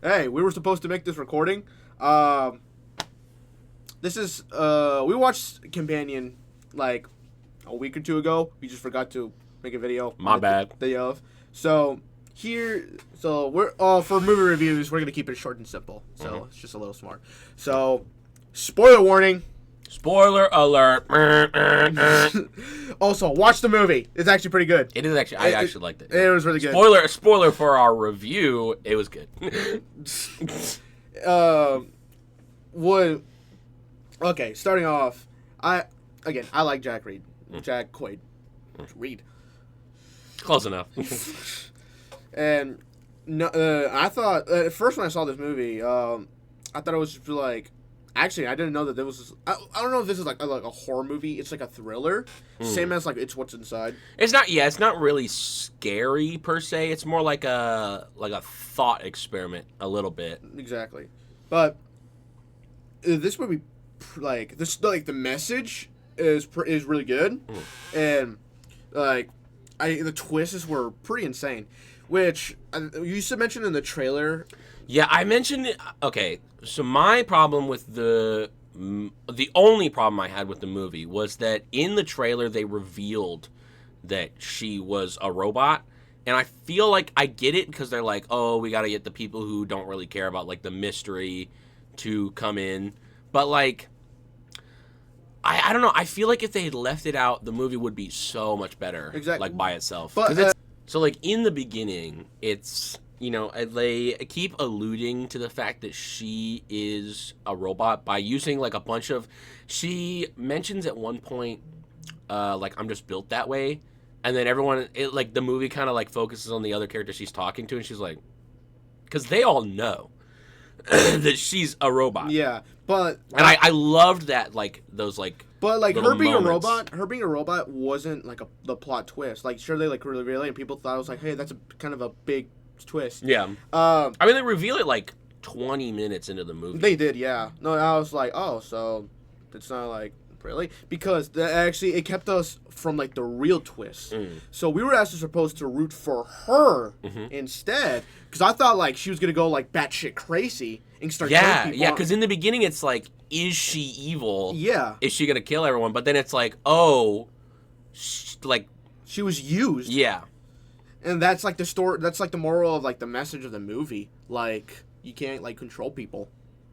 Hey, we were supposed to make this recording. This is we watched Companion like a week or two ago. We just forgot to make a video. My bad. Day of. So we're for movie reviews. We're gonna keep it short and simple. So it's just a little smart. So, spoiler warning. Spoiler alert. Also, watch the movie. It's actually pretty good. It is actually. I actually liked it. It was really good. Spoiler for our review. It was good. Okay, starting off, I like Jack Reed. Jack Quaid. Reed. Close enough. And no, I thought at first when I saw this movie, I thought it was just like. Actually, I didn't know that there was. I don't know if this is like a horror movie. It's like a thriller, same as like It's What's Inside. It's not. Yeah, it's not really scary per se. It's more like a thought experiment, a little bit. Exactly, but this movie, like the message is really good, and like the twists were pretty insane, which you mentioned in the trailer. Yeah, I mentioned it. Okay, so my problem with the only problem I had with the movie was that in the trailer they revealed that she was a robot, and I feel like I get it because they're like, oh, we got to get the people who don't really care about like the mystery to come in, but like I don't know. I feel like if they had left it out, the movie would be so much better, exactly, like by itself. But so like in the beginning, it's. You know, they keep alluding to the fact that she is a robot by using, like, a bunch of... She mentions at one point, like, I'm just built that way. And then everyone, the movie kind of, like, focuses on the other character she's talking to. And she's like... Because they all know that she's a robot. Yeah, but... And I loved that, like, those, like... But, like, her being moments. a robot wasn't, like, the plot twist. Like, sure, they, like, really, and people thought it was like, hey, that's kind of a big... twist. Yeah. I mean, they reveal it like 20 minutes into the movie. They did, yeah. No, I was like, oh, so it's not like really because actually it kept us from like the real twist. So we were actually supposed to root for her instead because I thought like she was gonna go like batshit crazy and start killing people. Yeah, because in the beginning it's like, is she evil? Yeah. Is she gonna kill everyone? But then it's like, oh, she was used. Yeah. And that's like the story. That's like the moral of like the message of the movie. Like you can't like control people.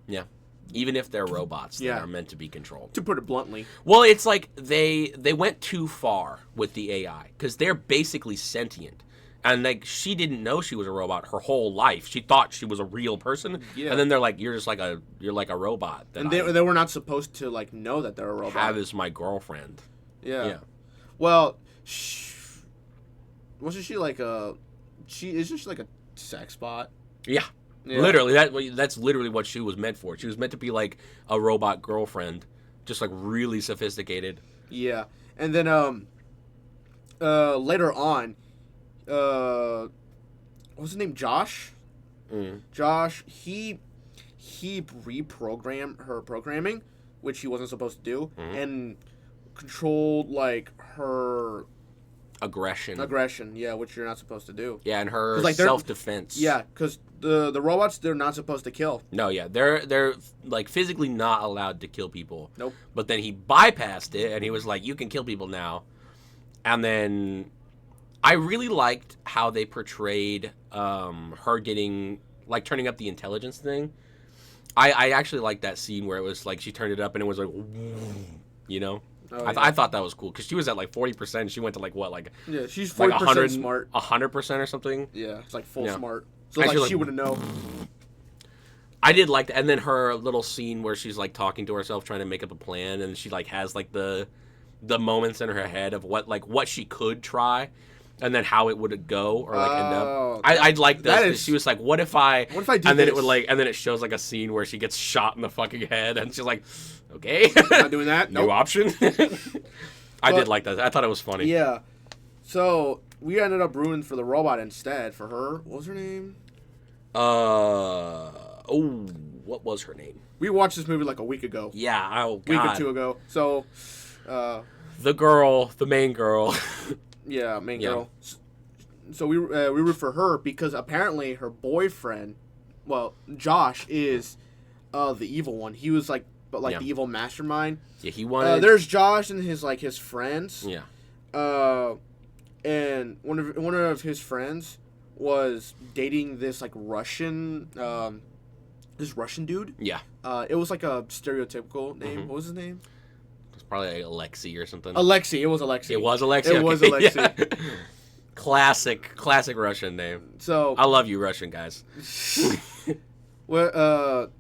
Yeah, even if they're robots, they are meant to be controlled. To put it bluntly. Well, it's like they went too far with the AI because they're basically sentient, and like she didn't know she was a robot her whole life. She thought she was a real person, and then they're like, you're like a robot. And they were not supposed to like know that they're a robot. Have as my girlfriend. Yeah. Well. Wasn't she like isn't she like a sex bot? Yeah. Literally, that's literally what she was meant for. She was meant to be like a robot girlfriend, just like really sophisticated. Yeah. And then later on, what was his name? Josh? Josh, he reprogrammed her programming, which he wasn't supposed to do, and controlled like her aggression, yeah, which you're not supposed to do. Yeah, and her like self-defense. Yeah, because the robots, they're not supposed to kill. No, yeah, they're like physically not allowed to kill people. Nope. But then he bypassed it, and he was like, you can kill people now. And then I really liked how they portrayed her getting, like, turning up the intelligence thing. I actually liked that scene where it was like she turned it up and it was like, you know? Oh, I thought that was cool because she was at like 40%. She went to like what, like yeah, she's 40% like smart, 100% or something. Yeah, it's like full smart. So like she wouldn't know. I did like that, and then her little scene where she's like talking to herself, trying to make up a plan, and she like has like the moments in her head of what she could try, and then how it would go or like end up. I'd like that. She was like, "What if I do?" And then it would like, and then it shows like a scene where she gets shot in the fucking head, and she's like, "Okay, not doing that. New option." I did like that. I thought it was funny. Yeah. So we ended up rooting for the robot instead. For her, what was her name? What was her name? We watched this movie like a week ago. Yeah, God. Week or two ago. So, the main girl. Yeah, main girl. So we root for her because apparently her boyfriend Josh is the evil one. He was like the evil mastermind. Yeah, he wanted. There's Josh and his friends. Yeah. And one of his friends was dating this like Russian dude. Yeah. It was like a stereotypical name. What was his name? It's probably like Alexei or something. Alexei. It was Alexei. It was Alexei. It was Alexei. Yeah. Classic Russian name. So I love you, Russian guys. So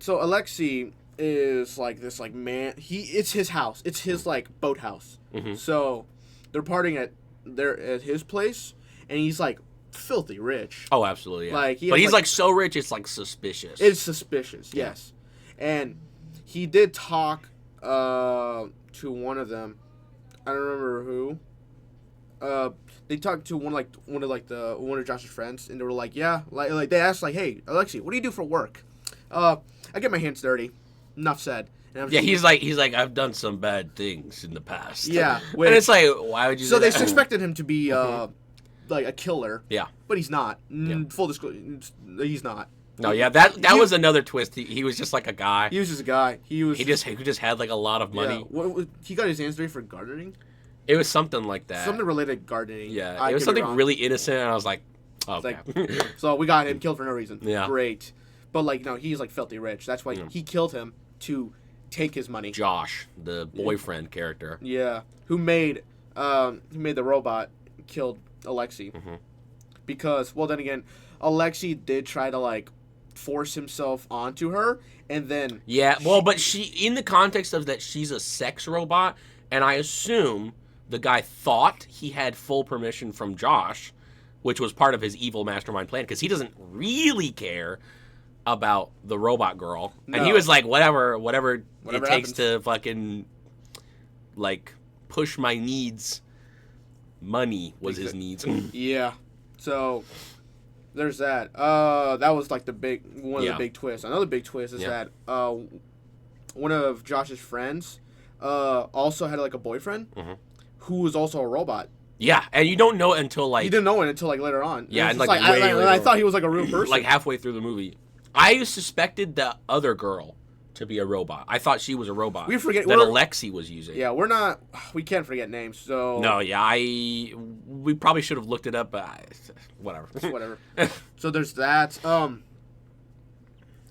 Alexei is like this like man. It's his house. It's his like boathouse. So they're partying at his place, and he's like filthy rich. Oh, absolutely. Yeah. Like, but he's like so rich, it's like suspicious. It's suspicious, yes. And he did talk to one of them. I don't remember who. They talked to one of Josh's friends, and they were like, yeah, like they asked like, hey, Alexei, what do you do for work? I get my hands dirty. Enough said. Yeah, he's like I've done some bad things in the past. Yeah, and it's like, why would you? So they expected him to be like a killer. Yeah, but he's not. Yeah. Full disclosure, he's not. No, yeah, that was another twist. He was just like a guy. He was just a guy. He just had like a lot of money. Yeah. He got his hands dirty for gardening. It was something like that. Something related to gardening. Yeah, it was something really innocent, and I was like, oh, okay. So we got him killed for no reason. Yeah, great. But like, no, he's like filthy rich. That's why he killed him to take his money. Josh, the boyfriend character. Yeah, who made the robot, killed Alexei. Because, well, then again, Alexei did try to like force himself onto her, and then but she, in the context of that, she's a sex robot, and I assume the guy thought he had full permission from Josh, which was part of his evil mastermind plan, because he doesn't really care about the robot girl. No. And he was like, whatever it takes to fucking like push my needs. Money was his needs. Yeah. So there's that. That was like one of the big twists. Another big twist is that one of Josh's friends also had like a boyfriend who was also a robot. Yeah, and you don't know it until like... You didn't know it until like later on. Yeah, and like I thought he was like a real person. Like halfway through the movie. I suspected the other girl to be a robot. I thought she was a robot. We forget that Alexei was using. Yeah, we can't forget names. So no, yeah, we probably should have looked it up, but whatever. Whatever. So there's that.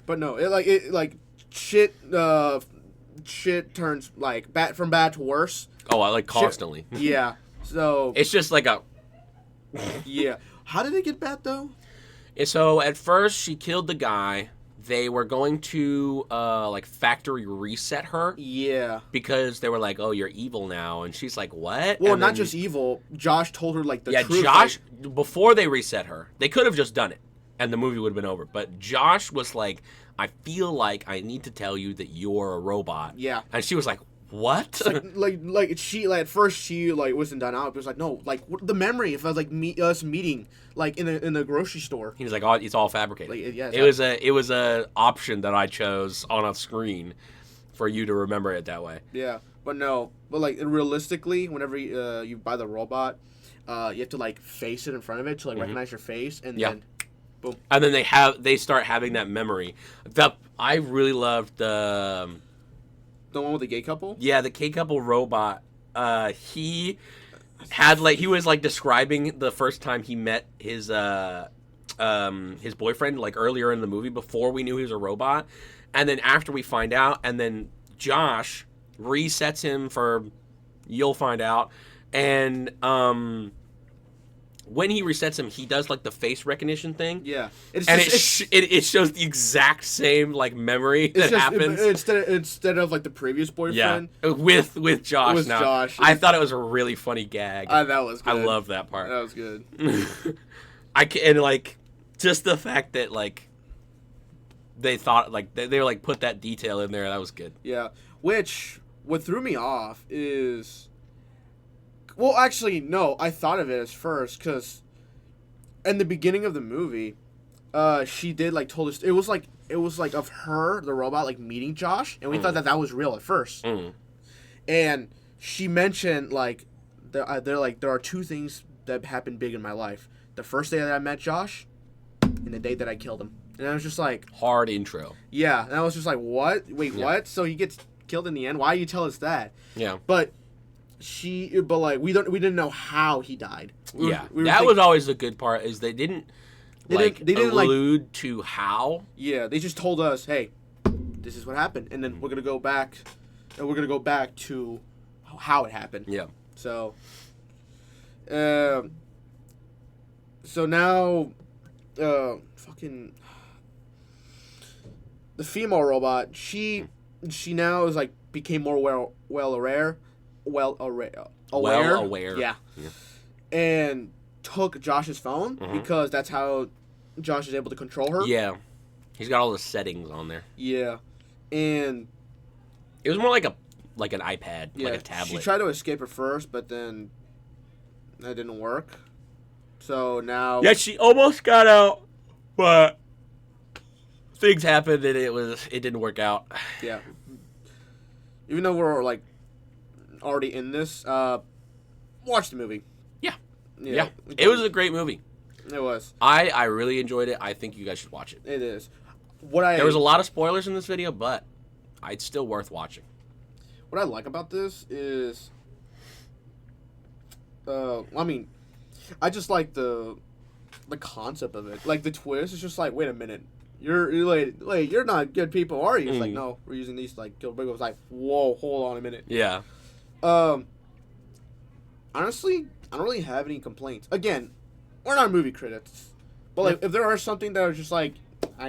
But no, it shit turns like from bad to worse. Oh, like constantly. Shit, yeah. So it's just like a. Yeah. How did it get bad though? So at first she killed the guy. They were going to like factory reset her. Yeah. Because they were like, "Oh, you're evil now," and she's like, "What?" Well, and not just evil. Josh told her like the truth. Yeah, Josh. Before they reset her, they could have just done it, and the movie would have been over. But Josh was like, "I feel like I need to tell you that you're a robot." Yeah. And she was like, "What?" Like she at first she like wasn't done out. It was like, no, like the memory of like us meeting like in the grocery store. He was like, "Oh, it's all fabricated." Like, yeah, it was a option that I chose on a screen for you to remember it that way. Yeah, but like realistically, whenever you buy the robot, you have to like face it in front of it to like recognize your face, and then boom. And then they start having that memory. I really loved the one with the gay couple. Yeah, the gay couple robot. He had he was like describing the first time he met his boyfriend like earlier in the movie before we knew he was a robot, and then after we find out, and then Josh resets him for you'll find out, and when he resets him, he does like the face recognition thing. Yeah, it shows the exact same like memory that happens instead of like the previous boyfriend. Yeah, with Josh. With now. Josh, I thought it was a really funny gag. That was good. I love that part. That was good. And like just the fact that like they thought like they were like put that detail in there. That was good. Yeah, what threw me off is. Well, actually, no. I thought of it as first because, in the beginning of the movie, she did like told us it was like of her, the robot, like meeting Josh, and we thought that was real at first. And she mentioned like there are two things that happened big in my life: the first day that I met Josh, and the day that I killed him. And I was just like, Hard intro. yeah. And I was just like, what? Wait, what? So he gets killed in the end? Why you tell us that? Yeah. But like we didn't know how he died. That was always the good part, is they didn't allude to how. Yeah, they just told us, hey, this is what happened, and then we're gonna go back, and we're gonna go back to how it happened. Yeah. So, so now, fucking the female robot, she now is like became more aware. Yeah. And took Josh's phone because that's how Josh is able to control her. Yeah. He's got all the settings on there. Yeah. And it was more like an iPad, like a tablet. She tried to escape at first, but then that didn't work. So now... Yeah, she almost got out, but things happened and it didn't work out. Yeah. Even though we're like already in this, watch the movie. Yeah. It was a great movie. It was. I really enjoyed it. I think you guys should watch it. It is. There was a lot of spoilers in this video, but it's still worth watching. What I like about this is, I mean, I just like the concept of it. Like the twist is just like, wait a minute, you're not good people, are you? It's like, no, we're using these like kill big. It's like, whoa, hold on a minute. Yeah. Honestly, I don't really have any complaints. Again, we're not movie critics, but like if there are something that are just like,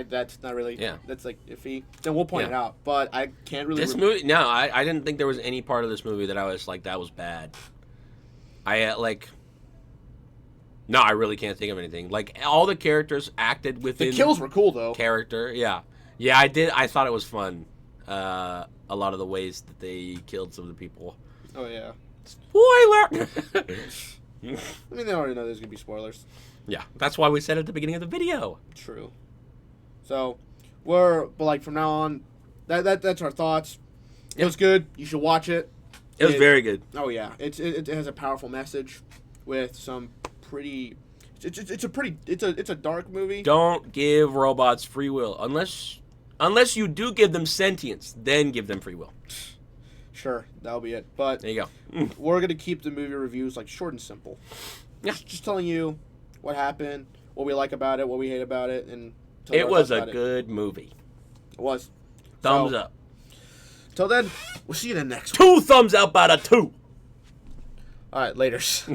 that's not really, that's like iffy, then we'll point it out. But I can't really. This movie, no, I didn't think there was any part of this movie that I was like, that was bad. No, I really can't think of anything. Like all the characters acted within. The kills were cool though. Character, yeah. I did. I thought it was fun. A lot of the ways that they killed some of the people. Oh yeah. Spoiler. I mean, they already know there's gonna be spoilers. Yeah, that's why we said at the beginning of the video. True. So, but like from now on, that's our thoughts. It was good. You should watch it. It was very good. Oh yeah, it has a powerful message with some pretty. It's a dark movie. Don't give robots free will unless you do give them sentience. Then give them free will. Sure, that'll be it. But there you go. We're gonna keep the movie reviews like short and simple. Yeah, just telling you what happened, what we like about it, what we hate about it, and it was a good movie. It was. Thumbs up. Till then, we'll see you in the next one. 2 thumbs up out of 2. All right, laters.